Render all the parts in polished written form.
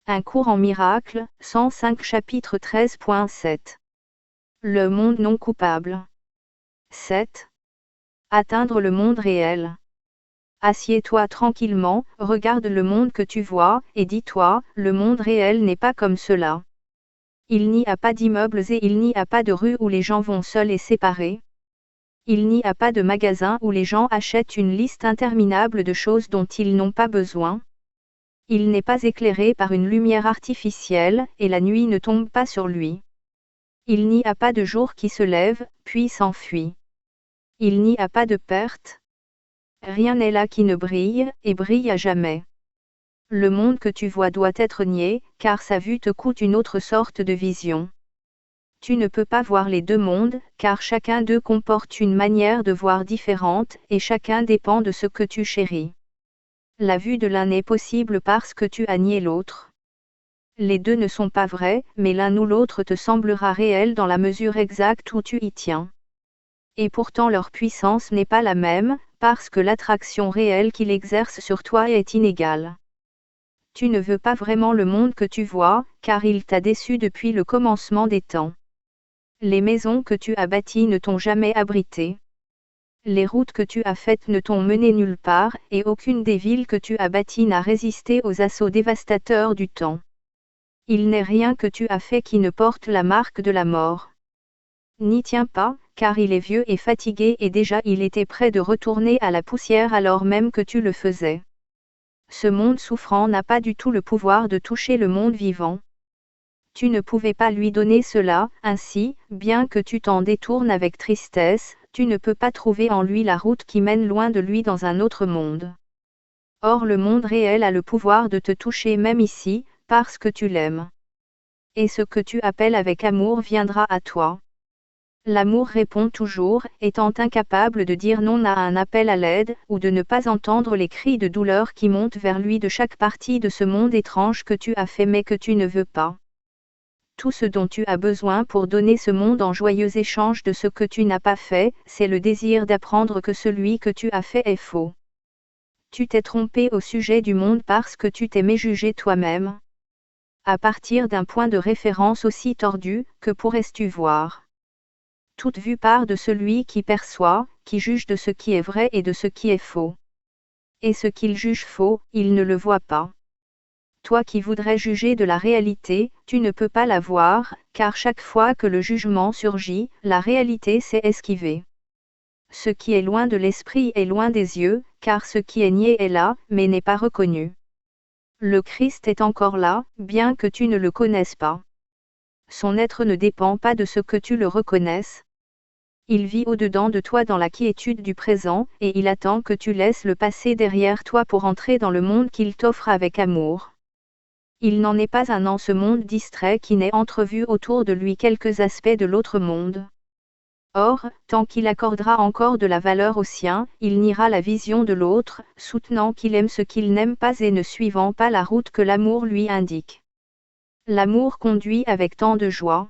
Un cours en miracles, 105 chapitre 13.7. Le monde non coupable. 7. Atteindre le monde réel. Assieds-toi tranquillement, regarde le monde que tu vois, et dis-toi, le monde réel n'est pas comme cela. Il n'y a pas d'immeubles et il n'y a pas de rues où les gens vont seuls et séparés. Il n'y a pas de magasins où les gens achètent une liste interminable de choses dont ils n'ont pas besoin. Il n'est pas éclairé par une lumière artificielle, et la nuit ne tombe pas sur lui. Il n'y a pas de jour qui se lève, puis s'enfuit. Il n'y a pas de perte. Rien n'est là qui ne brille, et brille à jamais. Le monde que tu vois doit être nié, car sa vue te coûte une autre sorte de vision. Tu ne peux pas voir les deux mondes, car chacun d'eux comporte une manière de voir différente, et chacun dépend de ce que tu chéris. La vue de l'un est possible parce que tu as nié l'autre. Les deux ne sont pas vrais, mais l'un ou l'autre te semblera réel dans la mesure exacte où tu y tiens. Et pourtant leur puissance n'est pas la même, parce que l'attraction réelle qu'il exerce sur toi est inégale. Tu ne veux pas vraiment le monde que tu vois, car il t'a déçu depuis le commencement des temps. Les maisons que tu as bâties ne t'ont jamais abrité. Les routes que tu as faites ne t'ont mené nulle part, et aucune des villes que tu as bâties n'a résisté aux assauts dévastateurs du temps. Il n'est rien que tu as fait qui ne porte la marque de la mort. N'y tiens pas, car il est vieux et fatigué et déjà il était prêt de retourner à la poussière alors même que tu le faisais. Ce monde souffrant n'a pas du tout le pouvoir de toucher le monde vivant. Tu ne pouvais pas lui donner cela, ainsi, bien que tu t'en détournes avec tristesse, tu ne peux pas trouver en lui la route qui mène loin de lui dans un autre monde. Or le monde réel a le pouvoir de te toucher même ici, parce que tu l'aimes. Et ce que tu appelles avec amour viendra à toi. L'amour répond toujours, étant incapable de dire non à un appel à l'aide, ou de ne pas entendre les cris de douleur qui montent vers lui de chaque partie de ce monde étrange que tu as fait mais que tu ne veux pas. Tout ce dont tu as besoin pour donner ce monde en joyeux échange de ce que tu n'as pas fait, c'est le désir d'apprendre que celui que tu as fait est faux. Tu t'es trompé au sujet du monde parce que tu t'es méjugé toi-même. À partir d'un point de référence aussi tordu, que pourrais-tu voir? Toute vue part de celui qui perçoit, qui juge de ce qui est vrai et de ce qui est faux. Et ce qu'il juge faux, il ne le voit pas. Toi qui voudrais juger de la réalité, tu ne peux pas la voir, car chaque fois que le jugement surgit, la réalité s'est esquivée. Ce qui est loin de l'esprit est loin des yeux, car ce qui est nié est là, mais n'est pas reconnu. Le Christ est encore là, bien que tu ne le connaisses pas. Son être ne dépend pas de ce que tu le reconnaisses. Il vit au-dedans de toi dans la quiétude du présent, et il attend que tu laisses le passé derrière toi pour entrer dans le monde qu'il t'offre avec amour. Il n'en est pas un en ce monde distrait qui n'ait entrevu autour de lui quelques aspects de l'autre monde. Or, tant qu'il accordera encore de la valeur au sien, il niera la vision de l'autre, soutenant qu'il aime ce qu'il n'aime pas et ne suivant pas la route que l'amour lui indique. L'amour conduit avec tant de joie.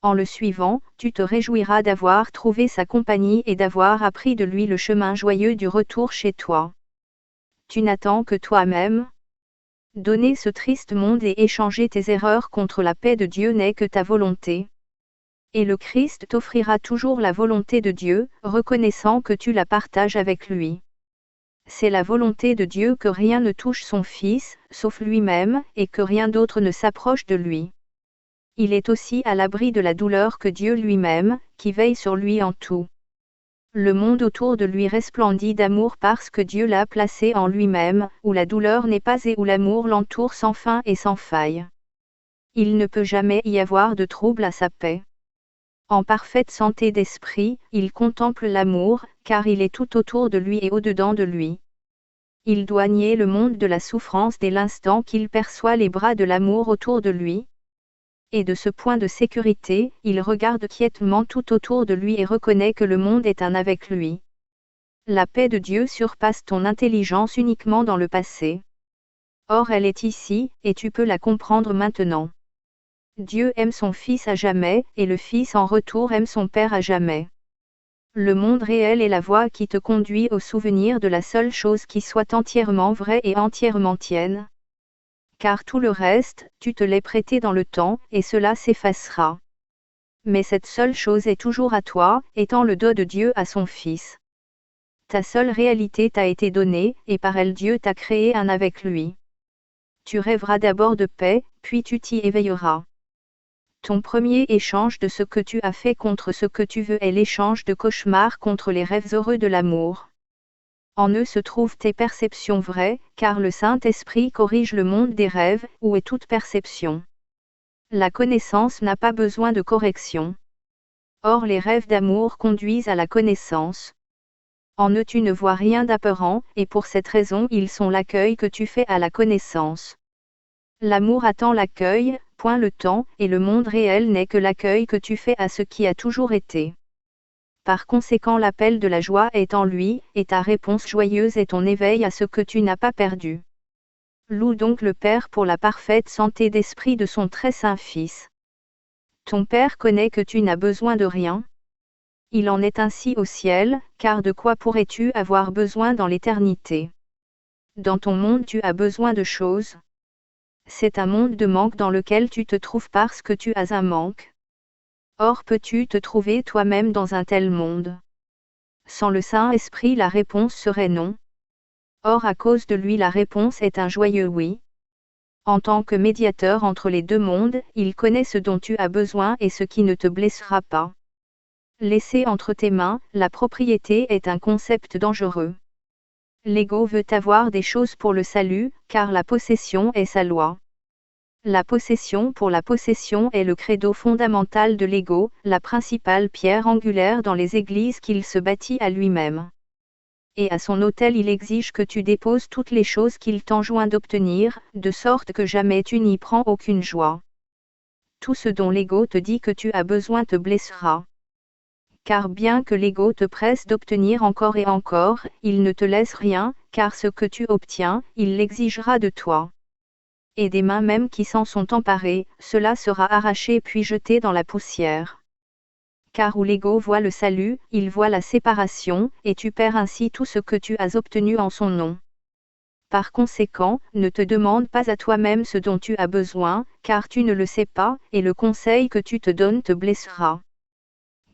En le suivant, tu te réjouiras d'avoir trouvé sa compagnie et d'avoir appris de lui le chemin joyeux du retour chez toi. Tu n'attends que toi-même. Donner ce triste monde et échanger tes erreurs contre la paix de Dieu n'est que ta volonté. Et le Christ t'offrira toujours la volonté de Dieu, reconnaissant que tu la partages avec lui. C'est la volonté de Dieu que rien ne touche son Fils, sauf lui-même, et que rien d'autre ne s'approche de lui. Il est aussi à l'abri de la douleur que Dieu lui-même, qui veille sur lui en tout. Le monde autour de lui resplendit d'amour parce que Dieu l'a placé en lui-même, où la douleur n'est pas et où l'amour l'entoure sans fin et sans faille. Il ne peut jamais y avoir de trouble à sa paix. En parfaite santé d'esprit, il contemple l'amour, car il est tout autour de lui et au-dedans de lui. Il doit nier le monde de la souffrance dès l'instant qu'il perçoit les bras de l'amour autour de lui. Et de ce point de sécurité, il regarde quiètement tout autour de lui et reconnaît que le monde est un avec lui. La paix de Dieu surpasse ton intelligence uniquement dans le passé. Or elle est ici, et tu peux la comprendre maintenant. Dieu aime son Fils à jamais, et le Fils en retour aime son Père à jamais. Le monde réel est la voie qui te conduit au souvenir de la seule chose qui soit entièrement vraie et entièrement tienne. car tout le reste, tu te l'es prêté dans le temps, et cela s'effacera. Mais cette seule chose est toujours à toi, étant le don de Dieu à son Fils. Ta seule réalité t'a été donnée, et par elle Dieu t'a créé un avec lui. Tu rêveras d'abord de paix, puis tu t'y éveilleras. Ton premier échange de ce que tu as fait contre ce que tu veux est l'échange de cauchemars contre les rêves heureux de l'amour. En eux se trouvent tes perceptions vraies, car le Saint-Esprit corrige le monde des rêves, où est toute perception. La connaissance n'a pas besoin de correction. Or les rêves d'amour conduisent à la connaissance. En eux tu ne vois rien d'apeurant, et pour cette raison ils sont l'accueil que tu fais à la connaissance. L'amour attend l'accueil, point le temps, et le monde réel n'est que l'accueil que tu fais à ce qui a toujours été. Par conséquent l'appel de la joie est en lui, et ta réponse joyeuse est ton éveil à ce que tu n'as pas perdu. Loue donc le Père pour la parfaite santé d'esprit de son très saint Fils. Ton Père connaît que tu n'as besoin de rien. Il en est ainsi au ciel, car de quoi pourrais-tu avoir besoin dans l'éternité? Dans ton monde tu as besoin de choses. C'est un monde de manque dans lequel tu te trouves parce que tu as un manque. Or peux-tu te trouver toi-même dans un tel monde? Sans le Saint-Esprit la réponse serait non. Or à cause de lui la réponse est un joyeux oui. En tant que médiateur entre les deux mondes, il connaît ce dont tu as besoin et ce qui ne te blessera pas. Laisser entre tes mains, la propriété est un concept dangereux. L'ego veut avoir des choses pour le salut, car la possession est sa loi. La possession pour la possession est le credo fondamental de l'ego, la principale pierre angulaire dans les églises qu'il se bâtit à lui-même. Et à son autel il exige que tu déposes toutes les choses qu'il t'enjoint d'obtenir, de sorte que jamais tu n'y prends aucune joie. Tout ce dont l'ego te dit que tu as besoin te blessera. Car bien que l'ego te presse d'obtenir encore et encore, il ne te laisse rien, car ce que tu obtiens, il l'exigera de toi. Et des mains même qui s'en sont emparées, cela sera arraché puis jeté dans la poussière. Car où l'ego voit le salut, il voit la séparation, et tu perds ainsi tout ce que tu as obtenu en son nom. Par conséquent, ne te demande pas à toi-même ce dont tu as besoin, car tu ne le sais pas, et le conseil que tu te donnes te blessera.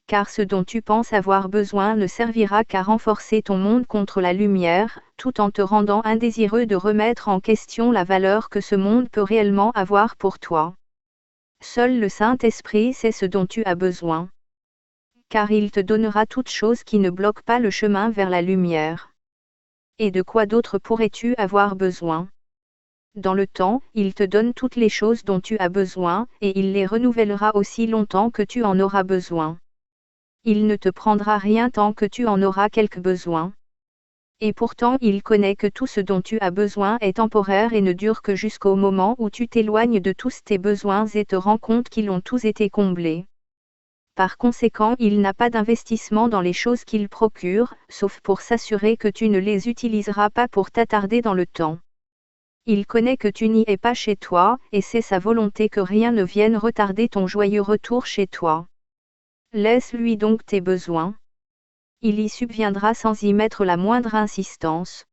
Car ce dont tu penses avoir besoin ne servira qu'à renforcer ton monde contre la lumière, tout en te rendant indésireux de remettre en question la valeur que ce monde peut réellement avoir pour toi. Seul le Saint-Esprit sait ce dont tu as besoin. Car il te donnera toutes choses qui ne bloquent pas le chemin vers la lumière. Et de quoi d'autre pourrais-tu avoir besoin? Dans le temps, il te donne toutes les choses dont tu as besoin, et il les renouvellera aussi longtemps que tu en auras besoin. Il ne te prendra rien tant que tu en auras quelque besoin. Et pourtant il connaît que tout ce dont tu as besoin est temporaire et ne dure que jusqu'au moment où tu t'éloignes de tous tes besoins et te rends compte qu'ils ont tous été comblés. Par conséquent il n'a pas d'investissement dans les choses qu'il procure, sauf pour s'assurer que tu ne les utiliseras pas pour t'attarder dans le temps. Il connaît que tu n'y es pas chez toi, et c'est sa volonté que rien ne vienne retarder ton joyeux retour chez toi. Laisse-lui donc tes besoins. Il y subviendra sans y mettre la moindre insistance.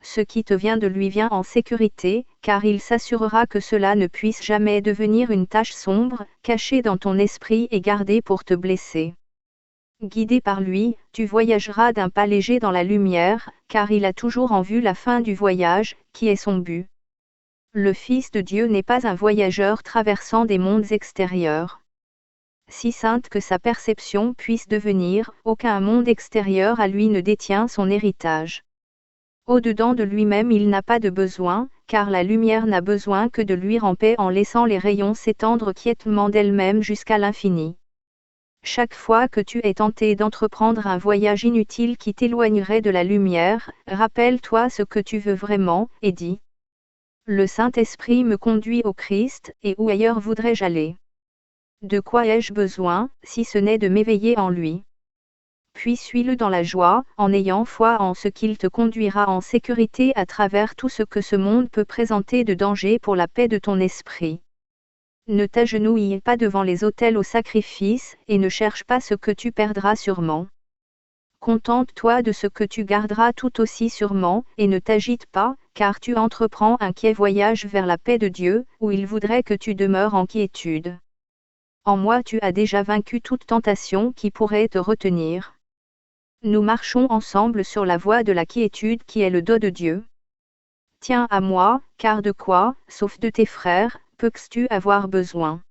Ce qui te vient de lui vient en sécurité, car il s'assurera que cela ne puisse jamais devenir une tache sombre, cachée dans ton esprit et gardée pour te blesser. Guidé par lui, tu voyageras d'un pas léger dans la lumière, car il a toujours en vue la fin du voyage, qui est son but. Le Fils de Dieu n'est pas un voyageur traversant des mondes extérieurs. Si sainte que sa perception puisse devenir, aucun monde extérieur à lui ne détient son héritage. Au-dedans de lui-même il n'a pas de besoin, car la lumière n'a besoin que de lui en paix en laissant les rayons s'étendre quiètement d'elle-même jusqu'à l'infini. Chaque fois que tu es tenté d'entreprendre un voyage inutile qui t'éloignerait de la lumière, rappelle-toi ce que tu veux vraiment, et dis. Le Saint-Esprit me conduit au Christ, et où ailleurs voudrais-je aller? De quoi ai-je besoin, si ce n'est de m'éveiller en lui? Puis suis-le dans la joie, en ayant foi en ce qu'il te conduira en sécurité à travers tout ce que ce monde peut présenter de danger pour la paix de ton esprit. Ne t'agenouille pas devant les autels au sacrifice, et ne cherche pas ce que tu perdras sûrement. Contente-toi de ce que tu garderas tout aussi sûrement, et ne t'agite pas, car tu entreprends un gai voyage vers la paix de Dieu, où il voudrait que tu demeures en quiétude. En moi tu as déjà vaincu toute tentation qui pourrait te retenir. Nous marchons ensemble sur la voie de la quiétude qui est le dos de Dieu. Tiens à moi, car de quoi, sauf de tes frères, peux-tu avoir besoin?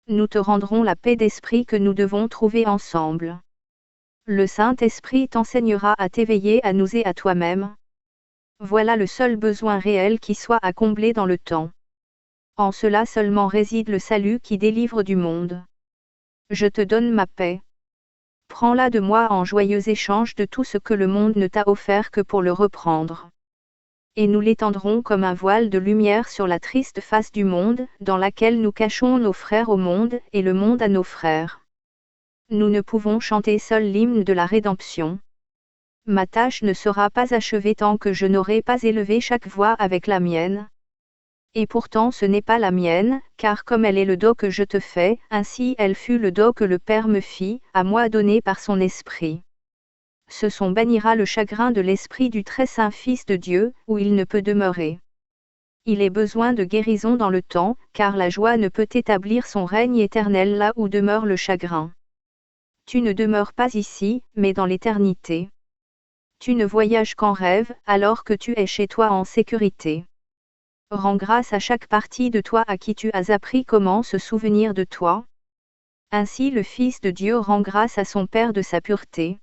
Nous te rendrons la paix d'esprit que nous devons trouver ensemble. Le Saint-Esprit t'enseignera à t'éveiller à nous et à toi-même. Voilà le seul besoin réel qui soit à combler dans le temps. En cela seulement réside le salut qui délivre du monde. Je te donne ma paix. Prends-la de moi en joyeux échange de tout ce que le monde ne t'a offert que pour le reprendre. Et nous l'étendrons comme un voile de lumière sur la triste face du monde, dans laquelle nous cachons nos frères au monde, et le monde à nos frères. Nous ne pouvons chanter seul l'hymne de la rédemption. Ma tâche ne sera pas achevée tant que je n'aurai pas élevé chaque voix avec la mienne. Et pourtant ce n'est pas la mienne, car comme elle est le dos que je te fais, ainsi elle fut le dos que le Père me fit, à moi donné par son Esprit. Ce son bannira le chagrin de l'Esprit du très saint Fils de Dieu, où il ne peut demeurer. Il est besoin de guérison dans le temps, car la joie ne peut établir son règne éternel là où demeure le chagrin. Tu ne demeures pas ici, mais dans l'éternité. Tu ne voyages qu'en rêve, alors que tu es chez toi en sécurité. Rends grâce à chaque partie de toi à qui tu as appris comment se souvenir de toi. Ainsi le Fils de Dieu rend grâce à son Père de sa pureté.